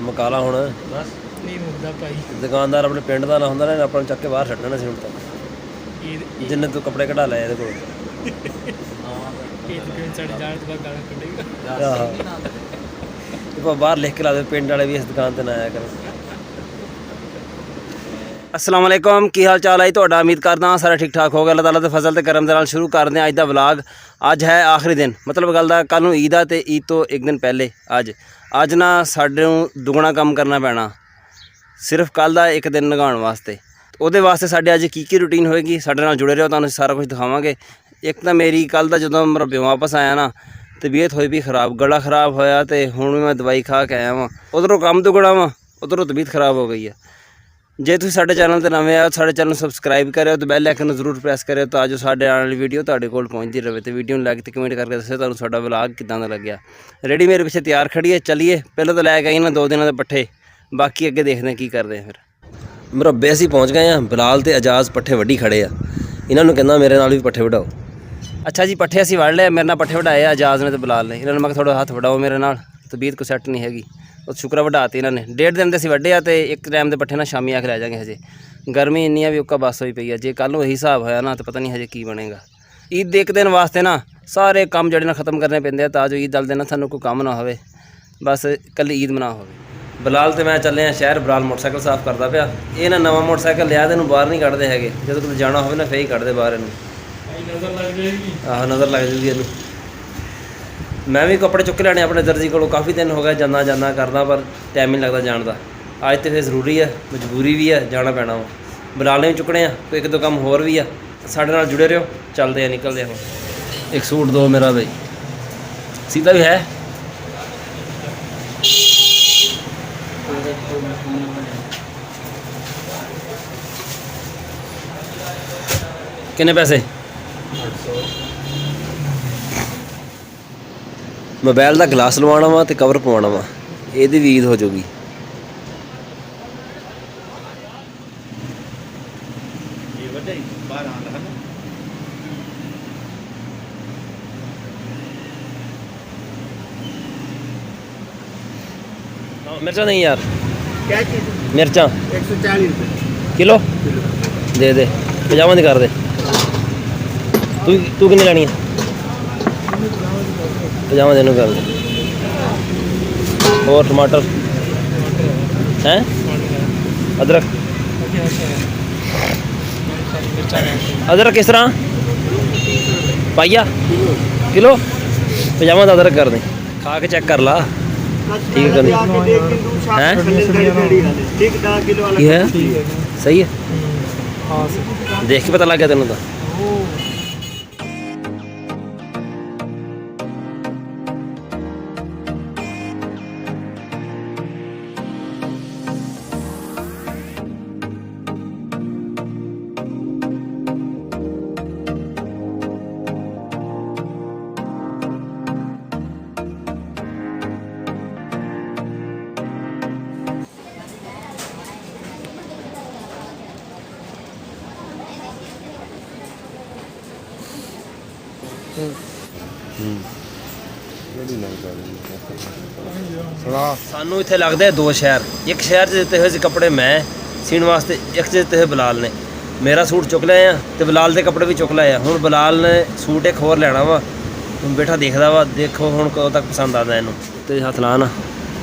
ਮਕਾਲਾ ਹੁਣ ਬਸ ਨਹੀਂ ਮੁੱਕਦਾ ਭਾਈ। ਦੁਕਾਨਦਾਰ ਆਪਣੇ ਪਿੰਡ ਦਾ ਨਾ ਹੁੰਦਾ ਨਾ ਆਪਾਂ ਨੂੰ ਚੱਕ ਕੇ ਬਾਹਰ ਛੱਡਣਾ ਸੀ ਹੁਣ ਤਾਂ ਜਿੰਨੇ ਤੂੰ ਕੱਪੜੇ ਕਢਾ ਲਏ ਇਹਦੇ ਕੋਲ। ਇਹ ਦੁਕਾਨ ਸਾਡੇ ਜਾਣ ਤੋਂ ਬਾਅਦ ਗਾਲਾਂ ਕੱਢੇਗਾ। ਆਹ ਬਾਹਰ ਲਿਖ ਕੇ ਲਾ ਦੇ ਪਿੰਡ ਵਾਲੇ ਵੀ ਇਸ ਦੁਕਾਨ ਤੇ ਨਾ ਆਇਆ ਕਰਨ। अस्सलाम वालेकुम की हाल चाल है ਤੁਹਾਡਾ उम्मीद करदा सारा ठीक ठाक होगा। अल्लाह ताला दे फजल ते करम दे नाल शुरू करदे हैं अज दा व्लॉग। अज है आखिरी दिन मतलब गल दा कल नूं ईद आ ते ईद तो एक दिन पहले अज ना साडे नूं दुगना काम करना पैना सिर्फ कल दा एक दिन लंघाउण वास्ते। ਉਹਦੇ वास्ते साडे अज की रूटीन होएगी साडे नाल जुड़े रहो तुहानूं सारा कुछ दिखावांगे। एक तो मेरी कल दा जदों मैं रब्बे वापस आया ना तबीयत होई भी खराब गला खराब होया ते हुण मैं दवाई खा के आया वां। उधरों काम दुगना वां उधरों तबीयत खराब हो गई है। जे तुसीं साडे चैनल ते नवें आए साडे चैनल सबसक्राइब करियो ते बैल आइकन जरूर प्रेस करियो तां जो साडे आने वाली वीडियो तुहाडे कोल पहुंचदी रहे। ते वीडियो नूं लाइक ते कमेंट करके दस्सिओ तुहानूं साडा व्लॉग किदां दा लग्गिया। रेडी मेरे पिछे तैयार खड़ी है चलिए पहले तो लैके आई ना 2 दिनों के पट्ठे बाकी अगे देखते हैं की करते हैं। फिर मुरब्बे असीं पहुँच गए हैं। बिलाल ते एजाज पट्ठे वड्डी खड़े आ। इन्हां नूं कहना मेरे नाल भी पट्ठे वढाओ। अच्छा जी पट्ठे असीं वढ़ लिया मेरे नाल पट्ठे वढाए एजाज ने ते बिलाल ने। इन्हां नूं मैं थोड़ा हाथ वढाओ मेरे नाल तबीयत को सैट नहीं हैगी ਉਹ ਸ਼ੁਕਰਾ ਵਢਾਤੀ ਇਹਨਾਂ ਨੇ। 1.5 ਦਿਨ ਦੇ ਅਸੀਂ ਵੱਢੇ ਆ ਤੇ ਇੱਕ ਟਾਈਮ ਦੇ ਪੱਠੇ ਨਾਲ ਸ਼ਾਮੀ ਆ ਕੇ ਲੈ ਜਾਵਾਂਗੇ। ਹਜੇ ਗਰਮੀ ਇੰਨੀ ਆ ਵੀ ਉੱਕਾ ਬੱਸ ਹੋਈ ਪਈ ਆ। ਜੇ ਕੱਲ ਨੂੰ ਇਹੀ ਹਿਸਾਬ ਹੋਇਆ ਨਾ ਤਾਂ ਪਤਾ ਨਹੀਂ ਹਜੇ ਕੀ ਬਣੇਗਾ। ਈਦ ਦੇ ਇੱਕ ਦਿਨ ਵਾਸਤੇ ਨਾ ਸਾਰੇ ਕੰਮ ਜਿਹੜੇ ਨਾ ਖਤਮ ਕਰਨੇ ਪੈਂਦੇ ਆ ਤਾਂ ਜੋ ਈਦ ਵਾਲੇ ਦਿਨ ਸਾਨੂੰ ਕੋਈ ਕੰਮ ਨਾ ਹੋਵੇ ਬਸ ਇਕੱਲੀ ਈਦ ਮਨਾ ਹੋਵੇ। ਬਿਲਾਲ ਤੇ ਮੈਂ ਚੱਲੇ ਆ ਸ਼ਹਿਰ। ਬਿਲਾਲ ਮੋਟਰਸਾਈਕਲ ਸਾਫ਼ ਕਰਦਾ ਪਿਆ। ਇਹ ਨਾ ਨਵਾਂ ਮੋਟਰਸਾਈਕਲ ਲਿਆ ਤੇ ਇਹਨੂੰ ਬਾਹਰ ਨਹੀਂ ਕੱਢਦੇ ਹੈਗੇ। ਜਦੋਂ ਕਿਤੇ ਜਾਣਾ ਹੋਵੇ ਨਾ ਫੇਰ ਹੀ ਕੱਢਦੇ ਬਾਹਰ ਇਹਨੂੰ। ਨਜ਼ਰ ਲੱਗ ਜਾਏਗੀ। ਆਹ ਨਜ਼ਰ ਲੱਗ ਜੂਗੀ ਇਹਨੂੰ। मैं भी कपड़े चुक लैने अपने दर्जी को काफ़ी दिन हो गए जाना करना पर टाइम नहीं लगता जाने का। अज तो फिर जरूरी है मजबूरी भी है जाना पैना वा। बिलाल ने भी चुकने तो एक दो काम होर भी है। साढ़े नाल जुड़े रहो चलते हैं निकलते हैं। एक सूट दो मेरा भाई सीधा भी है कितने पैसे मोबाइल का ग्लास लवाना वा तो कवर पवाना वा ये भी ईद हो जाऊगी। मिर्चा नहीं यार क्या चीज़ मिर्चा 140 रुपये किलो दे दे 50 दी कर दे। तू कितनी लैनी है 50 दिन कर दे। और टमाटर हैं अदरक अदरक किस तरह पाइया किलो 50 का अदरक कर दें। खा के चेक कर ला ठीक है हैं है सही है। देख के पता लग गया तेनों तो। सानू इत्थे लगदे 2 शहर। एक शहर च दिते हुए सी कपड़े मैं सीण वास्ते एक च दिते हुए बिलाल ने। मेरा सूट चुक लिया तो बिलाल के कपड़े भी चुक लए। हुण बिलाल ने सूट एक होर लैना वा बेटा देखदा वा देखो हुण कदों तक पसंद आता इनू। ते हथ ला ना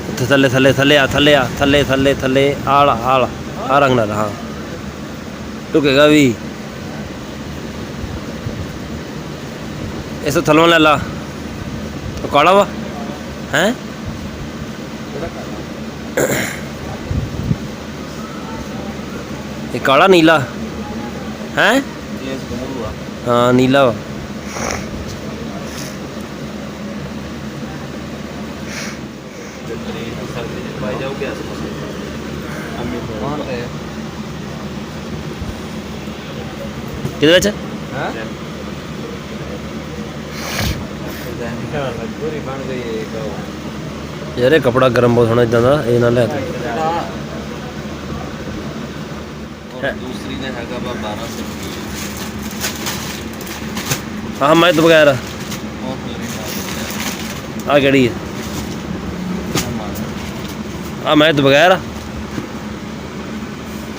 उत्थे थल्ले थल्ले थल्ले आ थल्ले आ थल्ले थल्ले थल्ले आला आला आ रंग नाल हाँ टुकेगा भी इस थलों लै ला तो काला वा हैं ये काला नीला हैं हाँ नीला वा। किधर अच्छा यार ये कपड़ा गर्म बहुत होना इदा का ये ना ले। दूसरी ने हैगा 1200 हाँ मैं तो बगैर आ केड़ी है ਆ ਮੈਂ ਤੋਂ ਬਗੈਰ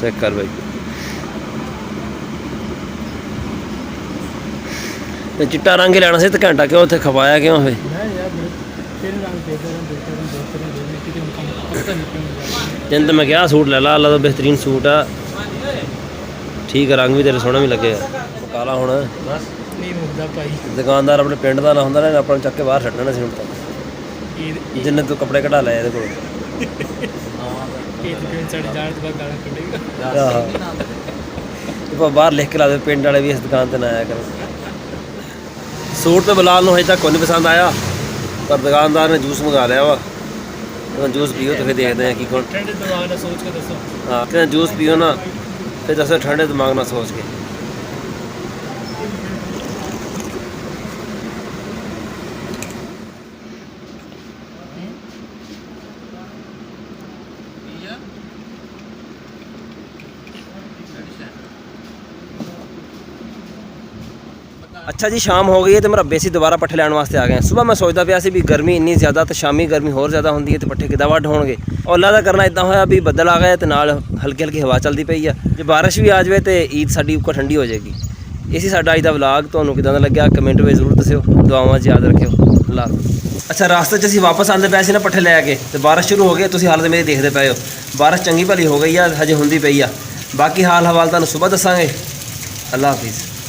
ਚੈੱਕ ਕਰ ਬਾਈ ਤੇ ਚਿੱਟਾ ਰੰਗ ਹੀ ਲੈਣਾ ਸੀ ਤੇ ਘੰਟਾ ਕਿਉਂ ਉੱਥੇ ਖਵਾਇਆ ਕਿਉਂ ਫੇ ਜਿੰਨ ਤਾਂ ਮੈਂ ਕਿਹਾ ਸੂਟ ਲੈ ਲਾ ਅੱਲਾ ਦਾ ਬਿਹਤਰੀਨ ਸੂਟ ਆ ਠੀਕ ਆ ਰੰਗ ਵੀ ਤੇਰੇ ਸੋਹਣਾ ਵੀ ਲੱਗੇਗਾ ਕਾਲਾ ਹੁਣ ਬਸ ਨਹੀਂ ਮੁੱਦਾ ਭਾਈ ਦੁਕਾਨਦਾਰ ਆਪਣੇ ਪਿੰਡ ਦਾ ਨਾ ਹੁੰਦਾ ਨਾ ਆਪਾਂ ਨੂੰ ਚੱਕ ਕੇ ਬਾਹਰ ਛੱਡਣਾ ਸੀ ਹੁਣ ਤਾਂ ਜਿੰਨੇ ਤੂੰ ਕੱਪੜੇ ਕਢਾ ਲਏ ਇਹਦੇ ਕੋਲ ਇਹ ਤੇ ਸਾਡੀ ਜਾਣ ਤੋਂ ਬਾਅਦ ਗਾਲਾਂ ਕੱਢੇਗਾ ਆਹ ਬਾਹਰ ਲਿਖ ਕੇ ਲਾ ਦੇ ਪਿੰਡ ਵਾਲੇ ਵੀ ਇਸ ਦੁਕਾਨ ਤੇ ਨਾ ਆਇਆ ਕਰੋ ਸੂਟ ਤੇ ਬਲਾਲ ਨੂੰ ਹਜੇ ਤੱਕ ਕੋਈ ਨਹੀਂ ਪਸੰਦ ਆਇਆ ਪਰ ਦੁਕਾਨਦਾਰ ਨੇ ਜੂਸ ਮੰਗਾ ਲਿਆ ਵਾ ਹੁਣ ਜੂਸ ਪੀਓ ਤੇ ਫਿਰ ਦੇਖਦੇ ਆ ਕੀ ਕੋਣ ਠੰਡੇ ਦਿਮਾਗ ਨਾਲ ਸੋਚ ਕੇ ਦੱਸੋ ਹਾਂ ਤੇ ਜੂਸ ਪੀਓ ਨਾ ਫਿਰ ਦੱਸੋ ਠੰਡੇ ਦਿਮਾਗ ਨਾਲ ਸੋਚ ਕੇ अच्छा जी शाम हो गई है तो मुरब्बे से दोबारा पट्ठे लैन वास्ते आ गए सुबह मैं सोचता पाया सी भी गर्मी इन्नी ज़्यादा तो शामी गर्मी होर ज़्यादा होंदी है तो पट्ठे किदा वड्ड होणगे और अल्लाह दा करना इदां होया भी बदल आ गए तो नाल हल्की हल्की हवा चलती पई है जे बारिश भी आ जाए तो ईद साडी उपर ठंडी हो जाएगी इसी साडा अज दा व्लॉग तुहानूं किदां दा लग्गिया कमेंट में जरूर दस्सिओ दुआवां च याद रखिओ अल्लाह हाफ़िज़ अच्छा रास्ते च असीं वापस आंदे पए सी ना पट्ठे लै के तो बारिश शुरू हो गई तुसीं हालत मेरी देखदे पए हो बारिश चंगी भली हो गई है हजे हुंदी पई आ बाकी हाल हवाल तुहानूं सुबह दस्सांगे अल्लाह हाफ़िज़।